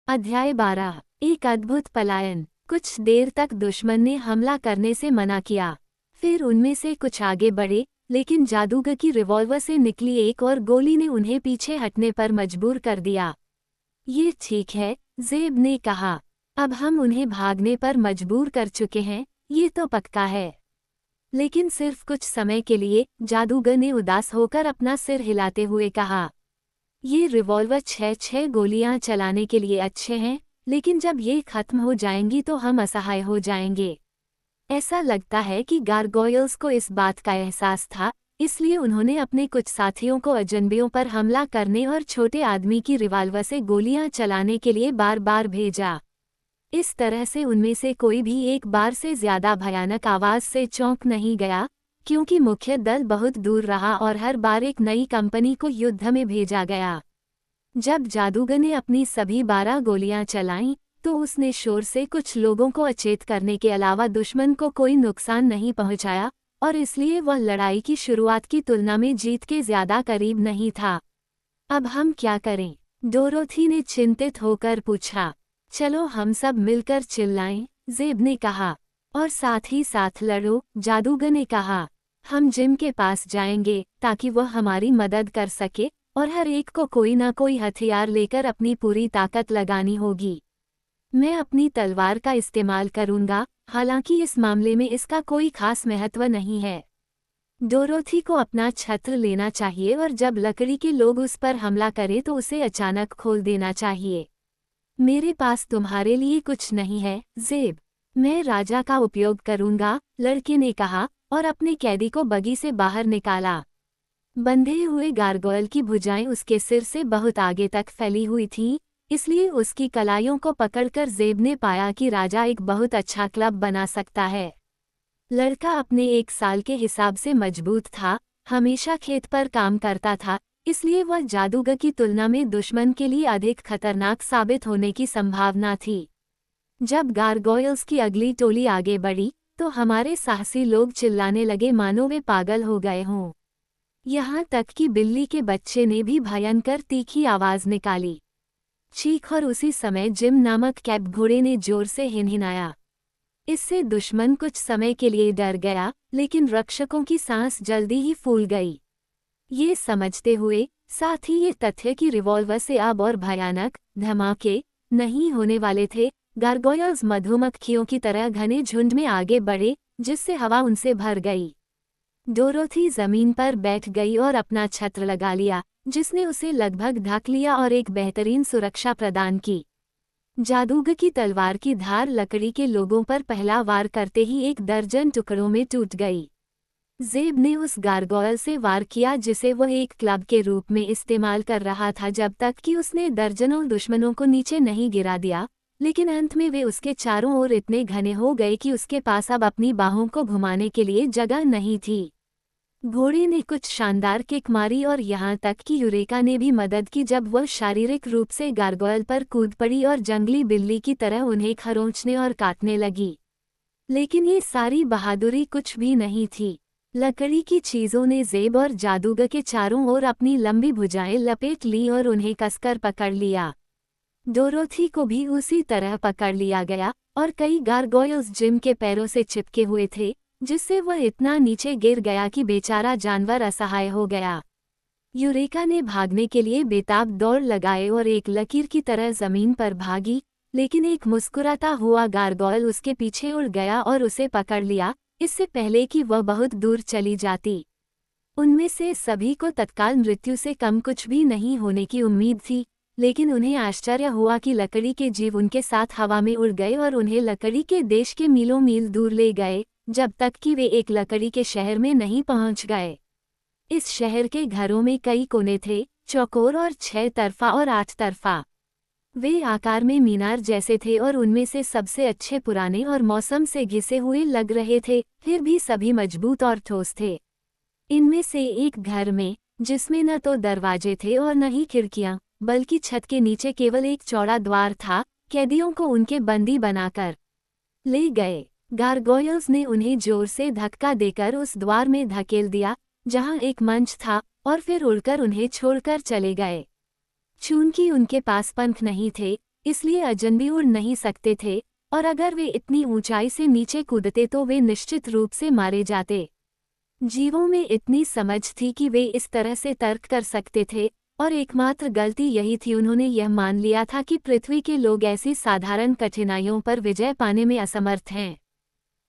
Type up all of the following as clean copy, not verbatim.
अध्याय 12। एक अद्भुत पलायन। कुछ देर तक दुश्मन ने हमला करने से मना किया। फिर उनमें से कुछ आगे बढ़े, लेकिन जादूगर की रिवॉल्वर से निकली एक और गोली ने उन्हें पीछे हटने पर मजबूर कर दिया। ये ठीक है, ज़ेब ने कहा। अब हम उन्हें भागने पर मजबूर कर चुके हैं, ये तो पक्का है। लेकिन सिर्फ कुछ समय के लिए, जादूगर ने उदास होकर अपना सिर हिलाते हुए कहा। ये रिवॉल्वर 6 गोलियां चलाने के लिए अच्छे हैं, लेकिन जब ये खत्म हो जाएंगी तो हम असहाय हो जाएंगे। ऐसा लगता है कि गारगोयल्स को इस बात का एहसास था, इसलिए उन्होंने अपने कुछ साथियों को अजनबियों पर हमला करने और छोटे आदमी की रिवॉल्वर से गोलियां चलाने के लिए बार बार भेजा। इस तरह से उनमें से कोई भी एक बार से ज्यादा भयानक आवाज से चौंक नहीं गया, क्योंकि मुख्य दल बहुत दूर रहा और हर बार एक नई कंपनी को युद्ध में भेजा गया। जब जादूगर ने अपनी सभी 12 गोलियां चलाईं, तो उसने शोर से कुछ लोगों को अचेत करने के अलावा दुश्मन को कोई नुकसान नहीं पहुंचाया, और इसलिए वह लड़ाई की शुरुआत की तुलना में जीत के ज्यादा करीब नहीं था। अब हम क्या करें? डोरोथी ने चिंतित होकर पूछा। चलो हम सब मिलकर चिल्लाएं, ज़ेब ने कहा। और साथ ही साथ लड़ो, जादूगर ने कहा। हम जिम के पास जाएंगे ताकि वह हमारी मदद कर सके, और हर एक को कोई ना कोई हथियार लेकर अपनी पूरी ताकत लगानी होगी। मैं अपनी तलवार का इस्तेमाल करूंगा, हालांकि इस मामले में इसका कोई खास महत्व नहीं है। डोरोथी को अपना छत्र लेना चाहिए और जब लकड़ी के लोग उस पर हमला करें तो उसे अचानक खोल देना चाहिए। मेरे पास तुम्हारे लिए कुछ नहीं है, ज़ेब। मैं राजा का उपयोग करूंगा, लड़के ने कहा, और अपने कैदी को बगी से बाहर निकाला। बंधे हुए गारगोयल की भुजाएं उसके सिर से बहुत आगे तक फैली हुई थीं, इसलिए उसकी कलाइयों को पकड़कर ज़ेब ने पाया कि राजा एक बहुत अच्छा क्लब बना सकता है। लड़का अपने 1 साल के हिसाब से मजबूत था, हमेशा खेत पर काम करता था, इसलिए वह जादूगर की तुलना में दुश्मन के लिए अधिक खतरनाक साबित होने की संभावना थी। जब गारगोयल्स की अगली टोली आगे बढ़ी, तो हमारे साहसी लोग चिल्लाने लगे मानो वे पागल हो गए हों। यहाँ तक कि बिल्ली के बच्चे ने भी भयंकर तीखी आवाज निकाली। चीख, और उसी समय जिम नामक कैब घोड़े ने जोर से हिनहिनाया। इससे दुश्मन कुछ समय के लिए डर गया, लेकिन रक्षकों की सांस जल्दी ही फूल गई। ये समझते हुए, साथ ही ये तथ्य कि रिवॉल्वर से अब और भयानक धमाके नहीं होने वाले थे, गारगोयल्स मधुमक्खियों की तरह घने झुंड में आगे बढ़े, जिससे हवा उनसे भर गई। डोरोथी जमीन पर बैठ गई और अपना छत्र लगा लिया, जिसने उसे लगभग ढक लिया और एक बेहतरीन सुरक्षा प्रदान की। जादूगर की तलवार की धार लकड़ी के लोगों पर पहला वार करते ही 1 दर्जन टुकड़ों में टूट गई। ज़ेब ने उस गारगोयल से वार किया जिसे वह एक क्लब के रूप में इस्तेमाल कर रहा था जब तक कि उसने दर्जनों दुश्मनों को नीचे नहीं गिरा दिया, लेकिन अंत में वे उसके चारों ओर इतने घने हो गए कि उसके पास अब अपनी बाहों को घुमाने के लिए जगह नहीं थी। घोड़े ने कुछ शानदार किक मारी और यहाँ तक कि यूरेका ने भी मदद की जब वह शारीरिक रूप से गारगोयल पर कूद पड़ी और जंगली बिल्ली की तरह उन्हें खरोंचने और काटने लगी। लेकिन ये सारी बहादुरी कुछ भी नहीं थी। लकड़ी की चीज़ों ने ज़ेब और जादूगर के चारों ओर अपनी लंबी भुजाएं लपेट ली और उन्हें कसकर पकड़ लिया। डोरोथी को भी उसी तरह पकड़ लिया गया, और कई गारगोयल्स जिम के पैरों से चिपके हुए थे, जिससे वह इतना नीचे गिर गया कि बेचारा जानवर असहाय हो गया। यूरेका ने भागने के लिए बेताब दौड़ लगाए और एक लकीर की तरह जमीन पर भागी, लेकिन एक मुस्कुराता हुआ गारगोयल उसके पीछे उड़ गया और उसे पकड़ लिया, इससे पहले कि वह बहुत दूर चली जाती। उनमें से सभी को तत्काल मृत्यु से कम कुछ भी नहीं होने की उम्मीद थी, लेकिन उन्हें आश्चर्य हुआ कि लकड़ी के जीव उनके साथ हवा में उड़ गए और उन्हें लकड़ी के देश के मीलों मील दूर ले गए, जब तक कि वे एक लकड़ी के शहर में नहीं पहुंच गए। इस शहर के घरों में कई कोने थे, चौकोर और 6 तरफा और 8 तरफा। वे आकार में मीनार जैसे थे और उनमें से सबसे अच्छे पुराने और मौसम से घिसे हुए लग रहे थे, फिर भी सभी मजबूत और ठोस थे। इनमें से एक घर में, जिसमें न तो दरवाजे थे और न ही खिड़कियां, बल्कि छत के नीचे केवल एक चौड़ा द्वार था, कैदियों को उनके बंदी बनाकर ले गए। गारगोयल्स ने उन्हें जोर से धक्का देकर उस द्वार में धकेल दिया, जहां एक मंच था, और फिर उड़कर उन्हें छोड़कर चले गए। चूंकि उनके पास पंख नहीं थे, इसलिए अजनबी उड़ नहीं सकते थे, और अगर वे इतनी ऊंचाई से नीचे कूदते तो वे निश्चित रूप से मारे जाते। जीवों में इतनी समझ थी कि वे इस तरह से तर्क कर सकते थे, और एकमात्र गलती यही थी, उन्होंने यह मान लिया था कि पृथ्वी के लोग ऐसी साधारण कठिनाइयों पर विजय पाने में असमर्थ हैं।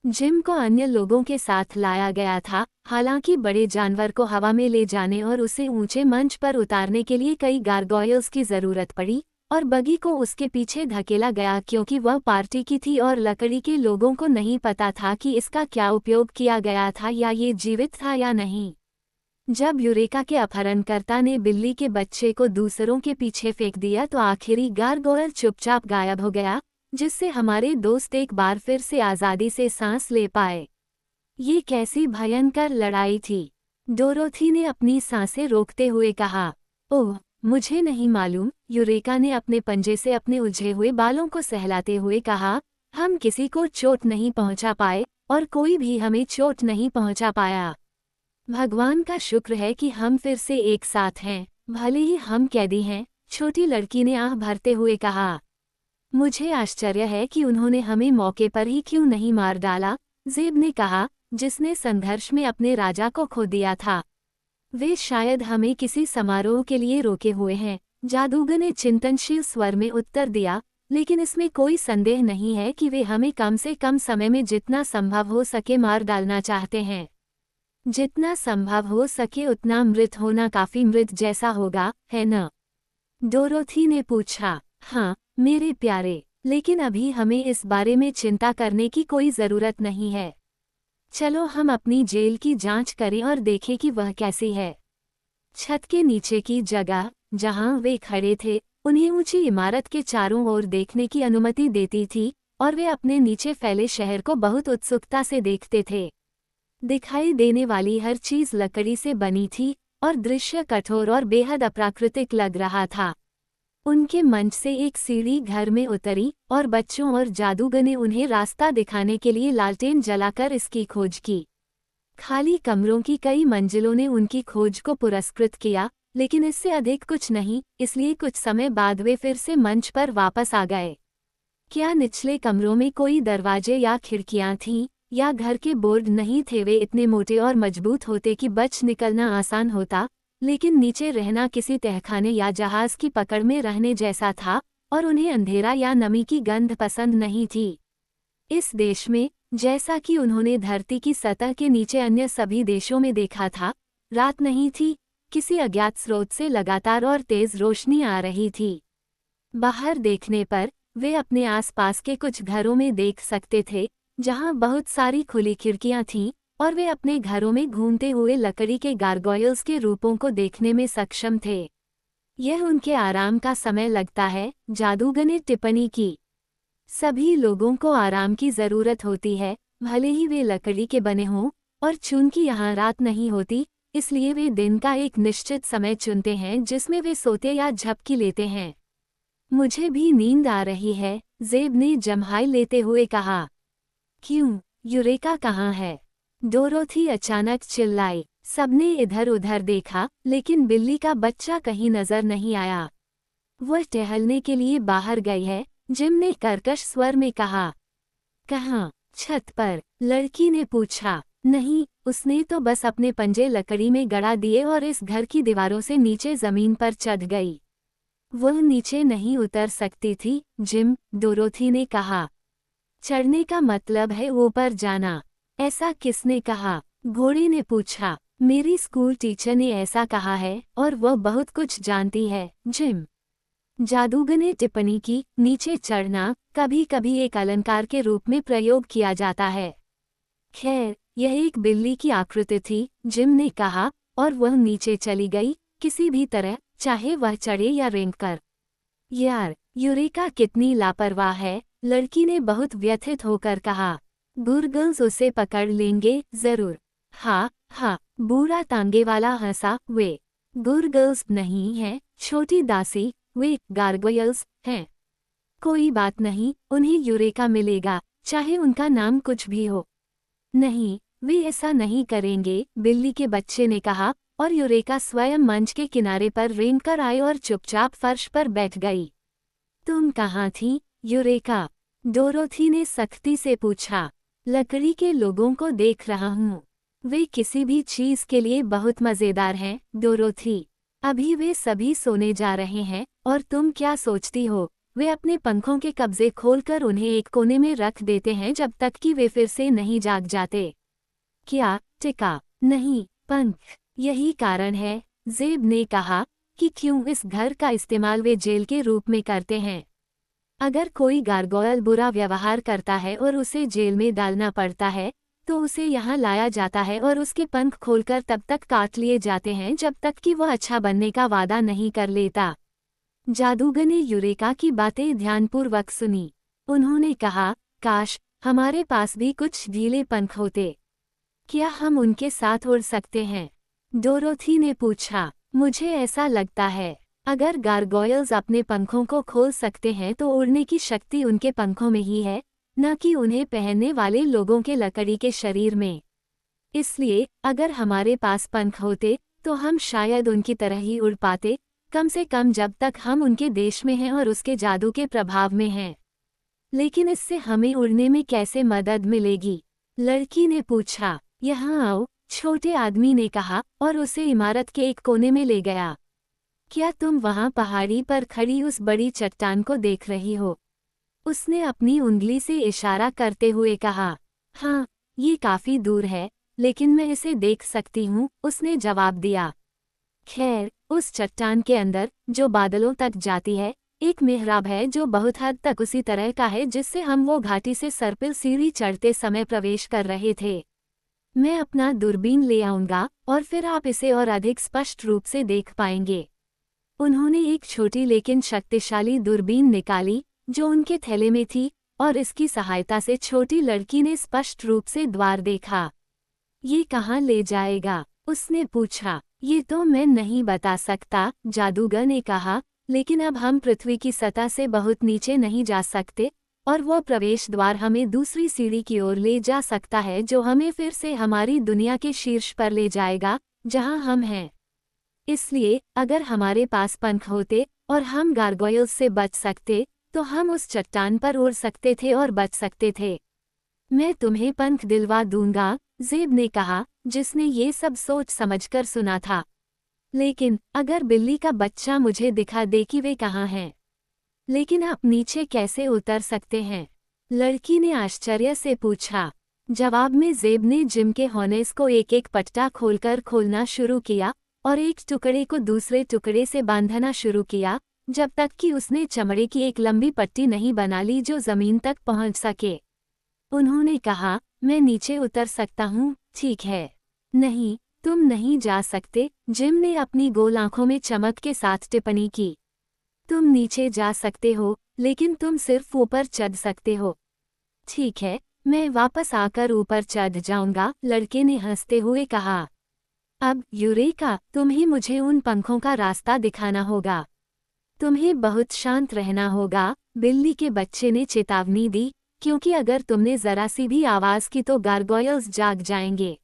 जिम को अन्य लोगों के साथ लाया गया था, हालांकि बड़े जानवर को हवा में ले जाने और उसे ऊंचे मंच पर उतारने के लिए कई गारगोयल्स की जरूरत पड़ी, और बगी को उसके पीछे धकेला गया क्योंकि वह पार्टी की थी और लकड़ी के लोगों को नहीं पता था कि इसका क्या उपयोग किया गया था या ये जीवित था या नहीं। जब यूरेका के अपहरणकर्ता ने बिल्ली के बच्चे को दूसरों के पीछे फेंक दिया तो आखिरी गारगोयल चुपचाप गायब हो गया, जिससे हमारे दोस्त एक बार फिर से आज़ादी से सांस ले पाए। ये कैसी भयंकर लड़ाई थी, डोरोथी ने अपनी सांसें रोकते हुए कहा। ओह, मुझे नहीं मालूम, यूरेका ने अपने पंजे से अपने उलझे हुए बालों को सहलाते हुए कहा। हम किसी को चोट नहीं पहुंचा पाए, और कोई भी हमें चोट नहीं पहुंचा पाया। भगवान का शुक्र है कि हम फिर से एक साथ हैं, भले ही हम कैदी हैं, छोटी लड़की ने आह भरते हुए कहा। मुझे आश्चर्य है कि उन्होंने हमें मौके पर ही क्यों नहीं मार डाला, ज़ेब ने कहा, जिसने संघर्ष में अपने राजा को खो दिया था। वे शायद हमें किसी समारोह के लिए रोके हुए हैं, जादूगर ने चिंतनशील स्वर में उत्तर दिया, लेकिन इसमें कोई संदेह नहीं है कि वे हमें कम से कम समय में जितना संभव हो सके मार डालना चाहते हैं। जितना संभव हो सके उतना मृत होना काफी मृत जैसा होगा, है न? डोरोथी ने पूछा। हाँ मेरे प्यारे, लेकिन अभी हमें इस बारे में चिंता करने की कोई ज़रूरत नहीं है। चलो हम अपनी जेल की जांच करें और देखें कि वह कैसी है। छत के नीचे की जगह जहां वे खड़े थे उन्हें ऊंची इमारत के चारों ओर देखने की अनुमति देती थी, और वे अपने नीचे फैले शहर को बहुत उत्सुकता से देखते थे। दिखाई देने वाली हर चीज लकड़ी से बनी थी, और दृश्य कठोर और बेहद अप्राकृतिक लग रहा था। उनके मंच से एक सीढ़ी घर में उतरी, और बच्चों और जादूगर ने उन्हें रास्ता दिखाने के लिए लालटेन जलाकर इसकी खोज की। खाली कमरों की कई मंजिलों ने उनकी खोज को पुरस्कृत किया, लेकिन इससे अधिक कुछ नहीं, इसलिए कुछ समय बाद वे फिर से मंच पर वापस आ गए। क्या निचले कमरों में कोई दरवाजे या खिड़कियां थीं, या घर के बोर्ड नहीं थे? वे इतने मोटे और मजबूत होते कि बच निकलना आसान होता, लेकिन नीचे रहना किसी तहखाने या जहाज की पकड़ में रहने जैसा था, और उन्हें अंधेरा या नमी की गंध पसंद नहीं थी। इस देश में, जैसा कि उन्होंने धरती की सतह के नीचे अन्य सभी देशों में देखा था, रात नहीं थी, किसी अज्ञात स्रोत से लगातार और तेज रोशनी आ रही थी। बाहर देखने पर वे अपने आसपास के कुछ घरों में देख सकते थे, जहां बहुत सारी खुली खिड़कियां थीं, और वे अपने घरों में घूमते हुए लकड़ी के गारगोयल्स के रूपों को देखने में सक्षम थे। यह उनके आराम का समय लगता है, जादूगर ने टिप्पणी की। सभी लोगों को आराम की जरूरत होती है, भले ही वे लकड़ी के बने हों, और चूंकि यहाँ रात नहीं होती, इसलिए वे दिन का एक निश्चित समय चुनते हैं जिसमें वे सोते या झपकी लेते हैं। मुझे भी नींद आ रही है, ज़ेब ने जम्हाई लेते हुए कहा। क्यों, यूरेका कहाँ है? डोरोथी अचानक चिल्लाई। सबने इधर उधर देखा, लेकिन बिल्ली का बच्चा कहीं नजर नहीं आया। वह टहलने के लिए बाहर गई है, जिम ने कर्कश स्वर में कहा। कहाँ? छत पर, लड़की ने पूछा। नहीं, उसने तो बस अपने पंजे लकड़ी में गड़ा दिए और इस घर की दीवारों से नीचे जमीन पर चढ़ गई। वह नीचे नहीं उतर सकती थी, जिम, डोरोथी ने कहा। चढ़ने का मतलब है ऊपर जाना। ऐसा किसने कहा? घोड़े ने पूछा। मेरी स्कूल टीचर ने ऐसा कहा है, और वह बहुत कुछ जानती है, जिम। जादूगर ने टिप्पणी की। नीचे चढ़ना कभी कभी एक अलंकार के रूप में प्रयोग किया जाता है। खैर, यह एक बिल्ली की आकृति थी, जिम ने कहा, और वह नीचे चली गई, किसी भी तरह, चाहे वह चढ़े या रेंगकर। यार, यूरेका कितनी लापरवाह है, लड़की ने बहुत व्यथित होकर कहा। गुरगर्ल्स उसे पकड़ लेंगे, जरूर। हाँ हाँ, बूढ़ा तांगे वाला हंसा। वे गुरगर्ल्स नहीं हैं, छोटी दासी, वे गारगोयल्स हैं। कोई बात नहीं, उन्हें यूरेका मिलेगा, चाहे उनका नाम कुछ भी हो। नहीं, वे ऐसा नहीं करेंगे, बिल्ली के बच्चे ने कहा, और यूरेका स्वयं मंच के किनारे पर रेंगकर आई और चुपचाप फर्श पर बैठ गई। तुम कहाँ थी, यूरेका? डोरोथी ने सख्ती से पूछा। लकड़ी के लोगों को देख रहा हूँ। वे किसी भी चीज के लिए बहुत मजेदार हैं, डोरोथी। अभी वे सभी सोने जा रहे हैं, और तुम क्या सोचती हो, वे अपने पंखों के कब्जे खोलकर उन्हें एक कोने में रख देते हैं जब तक कि वे फिर से नहीं जाग जाते। क्या, टिका? नहीं, पंख। यही कारण है, ज़ेब ने कहा, कि क्यों इस घर का इस्तेमाल वे जेल के रूप में करते हैं। अगर कोई गारगोयल बुरा व्यवहार करता है और उसे जेल में डालना पड़ता है, तो उसे यहाँ लाया जाता है और उसके पंख खोलकर तब तक काट लिए जाते हैं जब तक कि वह अच्छा बनने का वादा नहीं कर लेता। जादूगर ने यूरेका की बातें ध्यानपूर्वक सुनी। उन्होंने कहा, काश हमारे पास भी कुछ ढीले पंख होते। क्या हम उनके साथ उड़ सकते हैं? डोरोथी ने पूछा। मुझे ऐसा लगता है, अगर गारगोयल्स अपने पंखों को खोल सकते हैं तो उड़ने की शक्ति उनके पंखों में ही है, न कि उन्हें पहनने वाले लोगों के लकड़ी के शरीर में। इसलिए अगर हमारे पास पंख होते तो हम शायद उनकी तरह ही उड़ पाते, कम से कम जब तक हम उनके देश में हैं और उसके जादू के प्रभाव में हैं। लेकिन इससे हमें उड़ने में कैसे मदद मिलेगी? लड़की ने पूछा। यहाँ आओ, छोटे आदमी ने कहा और उसे इमारत के एक कोने में ले गया। क्या तुम वहाँ पहाड़ी पर खड़ी उस बड़ी चट्टान को देख रही हो? उसने अपनी उंगली से इशारा करते हुए कहा। हाँ, ये काफी दूर है, लेकिन मैं इसे देख सकती हूँ, उसने जवाब दिया। खैर, उस चट्टान के अंदर, जो बादलों तक जाती है, एक मेहराब है जो बहुत हद तक उसी तरह का है जिससे हम वो घाटी से सर्पिल सीढ़ी चढ़ते समय प्रवेश कर रहे थे। मैं अपना दूरबीन ले आऊंगा और फिर आप इसे और अधिक स्पष्ट रूप से देख पाएंगे। उन्होंने एक छोटी लेकिन शक्तिशाली दूरबीन निकाली जो उनके थैले में थी, और इसकी सहायता से छोटी लड़की ने स्पष्ट रूप से द्वार देखा। ये कहाँ ले जाएगा? उसने पूछा। ये तो मैं नहीं बता सकता, जादूगर ने कहा, लेकिन अब हम पृथ्वी की सतह से बहुत नीचे नहीं जा सकते, और वो प्रवेश द्वार हमें दूसरी सीढ़ी की ओर ले जा सकता है जो हमें फिर से हमारी दुनिया के शीर्ष पर ले जाएगा, जहां हम हैं। इसलिए अगर हमारे पास पंख होते और हम गारगोयल्स से बच सकते, तो हम उस चट्टान पर उड़ सकते थे और बच सकते थे। मैं तुम्हें पंख दिलवा दूंगा, ज़ेब ने कहा, जिसने ये सब सोच समझकर सुना था। लेकिन अगर बिल्ली का बच्चा मुझे दिखा दे कि वे कहाँ हैं? लेकिन आप नीचे कैसे उतर सकते हैं? लड़की ने आश्चर्य से पूछा। जवाब में ज़ेब ने जिम के हॉर्नेस को एक एक पट्टा खोलकर खोलना शुरू किया और एक टुकड़े को दूसरे टुकड़े से बांधना शुरू किया, जब तक कि उसने चमड़े की एक लंबी पट्टी नहीं बना ली जो जमीन तक पहुंच सके। उन्होंने कहा, मैं नीचे उतर सकता हूँ, ठीक है? नहीं, तुम नहीं जा सकते, जिम ने अपनी गोल आंखों में चमक के साथ टिप्पणी की। तुम नीचे जा सकते हो, लेकिन तुम सिर्फ ऊपर चढ़ सकते हो। ठीक है, मैं वापस आकर ऊपर चढ़ जाऊंगा, लड़के ने हंसते हुए कहा। अब यूरेका, तुम्हें मुझे उन पंखों का रास्ता दिखाना होगा। तुम्हें बहुत शांत रहना होगा, बिल्ली के बच्चे ने चेतावनी दी, क्योंकि अगर तुमने जरा सी भी आवाज की तो गारगोयल्स जाग जाएंगे।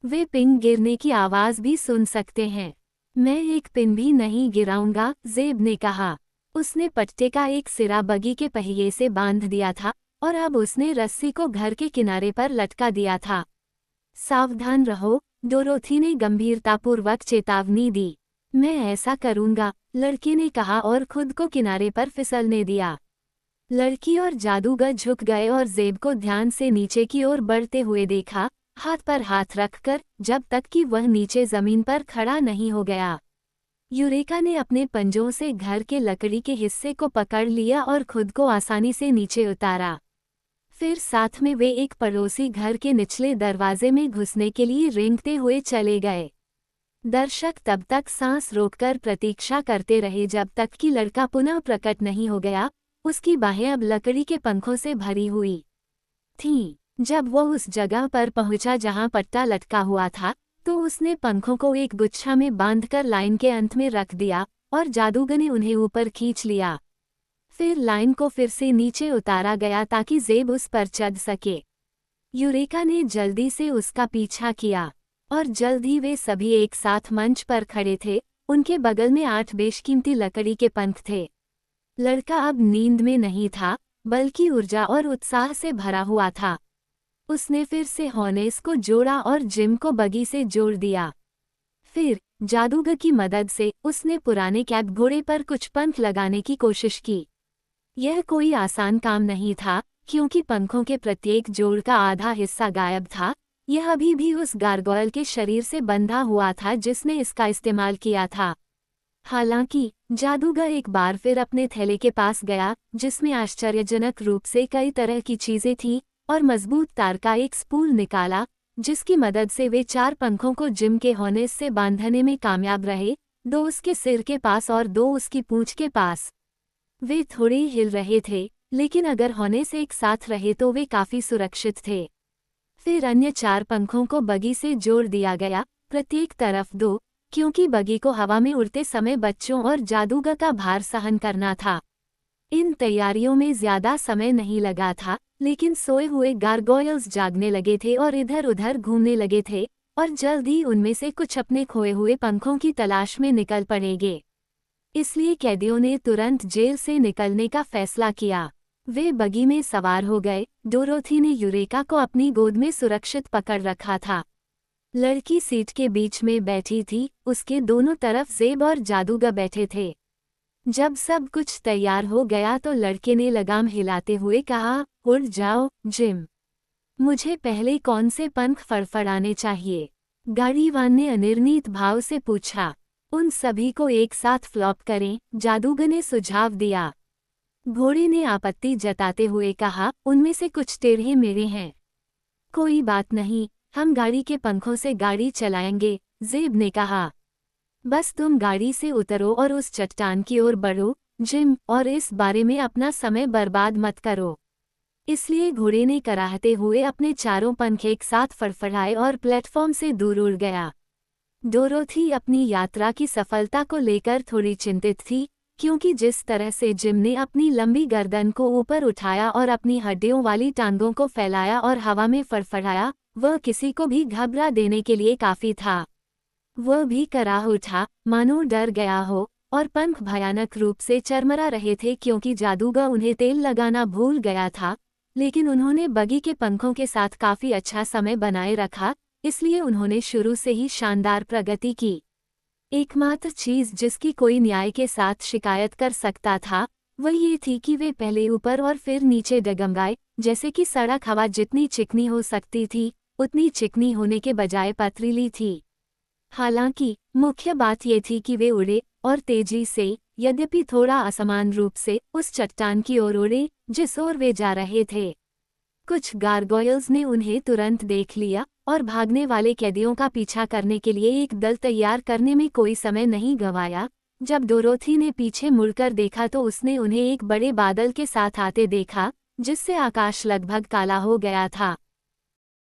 वे पिन गिरने की आवाज भी सुन सकते हैं। मैं एक पिन भी नहीं गिराऊंगा, ज़ेब ने कहा। उसने पट्टे का एक सिरा बगी के पहिए से बांध दिया था और अब उसने रस्सी को घर के किनारे पर लटका दिया था। सावधान रहो, डोरोथी ने गंभीरतापूर्वक चेतावनी दी। मैं ऐसा करूंगा, लड़के ने कहा और खुद को किनारे पर फिसलने दिया। लड़की और जादूगर झुक गए और ज़ेब को ध्यान से नीचे की ओर बढ़ते हुए देखा, हाथ पर हाथ रखकर, जब तक कि वह नीचे जमीन पर खड़ा नहीं हो गया। यूरेका ने अपने पंजों से घर के लकड़ी के हिस्से को पकड़ लिया और खुद को आसानी से नीचे उतारा। फिर साथ में वे एक पड़ोसी घर के निचले दरवाजे में घुसने के लिए रेंगते हुए चले गए। दर्शक तब तक सांस रोककर प्रतीक्षा करते रहे जब तक कि लड़का पुनः प्रकट नहीं हो गया। उसकी बाहें अब लकड़ी के पंखों से भरी हुई थीं। जब वो उस जगह पर पहुंचा जहां पट्टा लटका हुआ था, तो उसने पंखों को एक गुच्छा में बांधकर लाइन के अंत में रख दिया और जादूगर ने उन्हें ऊपर खींच लिया। फिर लाइन को फिर से नीचे उतारा गया ताकि ज़ेब उस पर चढ़ सके। यूरेका ने जल्दी से उसका पीछा किया और जल्द ही वे सभी एक साथ मंच पर खड़े थे। उनके बगल में 8 बेशकीमती लकड़ी के पंख थे। लड़का अब नींद में नहीं था, बल्कि ऊर्जा और उत्साह से भरा हुआ था। उसने फिर से हॉर्नेस को जोड़ा और जिम को बगी से जोड़ दिया। फिर जादूगर की मदद से उसने पुराने कैब घोड़े पर कुछ पंख लगाने की कोशिश की। यह कोई आसान काम नहीं था, क्योंकि पंखों के प्रत्येक जोड़ का आधा हिस्सा गायब था। यह अभी भी उस गारगोयल के शरीर से बंधा हुआ था जिसने इसका इस्तेमाल किया था। हालांकि जादूगर एक बार फिर अपने थैले के पास गया, जिसमें आश्चर्यजनक रूप से कई तरह की चीजें थीं, और मजबूत तार का एक स्पूल निकाला, जिसकी मदद से वे 4 पंखों को जिम के हॉर्नेस से बांधने में कामयाब रहे, 2 उसके सिर के पास और 2 उसकी पूंछ के पास। वे थोड़े ही हिल रहे थे, लेकिन अगर हॉर्नेस एक साथ रहे तो वे काफी सुरक्षित थे। फिर अन्य 4 पंखों को बगी से जोड़ दिया गया, प्रत्येक तरफ 2, क्योंकि बगी को हवा में उड़ते समय बच्चों और जादूगर का भार सहन करना था। इन तैयारियों में ज्यादा समय नहीं लगा था, लेकिन सोए हुए गारगोयल्स जागने लगे थे और इधर उधर घूमने लगे थे, और जल्द ही उनमें से कुछ अपने खोए हुए पंखों की तलाश में निकल पड़ेंगे। इसलिए कैदियों ने तुरंत जेल से निकलने का फैसला किया। वे बगी में सवार हो गए। डोरोथी ने यूरेका को अपनी गोद में सुरक्षित पकड़ रखा था। लड़की सीट के बीच में बैठी थी, उसके दोनों तरफ ज़ेब और जादूगर बैठे थे। जब सब कुछ तैयार हो गया तो लड़के ने लगाम हिलाते हुए कहा, उड़ जाओ, जिम। मुझे पहले कौन से पंख फड़फड़ाने चाहिए? गाड़ीवान ने अनिर्णित भाव से पूछा। उन सभी को एक साथ फ्लॉप करें, जादूगर ने सुझाव दिया। घोड़े ने आपत्ति जताते हुए कहा, उनमें से कुछ टेढ़े मेढ़े हैं। कोई बात नहीं, हम गाड़ी के पंखों से गाड़ी चलाएंगे, ज़ेब ने कहा। बस तुम गाड़ी से उतरो और उस चट्टान की ओर बढ़ो, जिम, और इस बारे में अपना समय बर्बाद मत करो। इसलिए घोड़े ने कराहते हुए अपने चारों पंख एक साथ फड़फड़ाए और प्लेटफॉर्म से दूर उड़ गया। डोरोथी अपनी यात्रा की सफलता को लेकर थोड़ी चिंतित थी, क्योंकि जिस तरह से जिम ने अपनी लंबी गर्दन को ऊपर उठाया और अपनी हड्डियों वाली टांगों को फैलाया और हवा में फड़फड़ाया, वह किसी को भी घबरा देने के लिए काफी था। वह भी कराह उठा, मानो डर गया हो, और पंख भयानक रूप से चरमरा रहे थे क्योंकि जादूगर उन्हें तेल लगाना भूल गया था। लेकिन उन्होंने बगी के पंखों के साथ काफी अच्छा समय बनाए रखा, इसलिए उन्होंने शुरू से ही शानदार प्रगति की। एकमात्र चीज जिसकी कोई न्याय के साथ शिकायत कर सकता था, वह ये थी कि वे पहले ऊपर और फिर नीचे डगमगाए, जैसे कि सड़क हवा जितनी चिकनी हो सकती थी, उतनी चिकनी होने के बजाय पथरीली थी। हालांकि मुख्य बात ये थी कि वे उड़े, और तेजी से, यद्यपि थोड़ा असमान रूप से, उस चट्टान की ओर उड़े जिस ओर वे जा रहे थे। कुछ गारगोयल्स ने उन्हें तुरंत देख लिया, और भागने वाले कैदियों का पीछा करने के लिए एक दल तैयार करने में कोई समय नहीं गंवाया। जब डोरोथी ने पीछे मुड़कर देखा तो उसने उन्हें एक बड़े बादल के साथ आते देखा, जिससे आकाश लगभग काला हो गया था।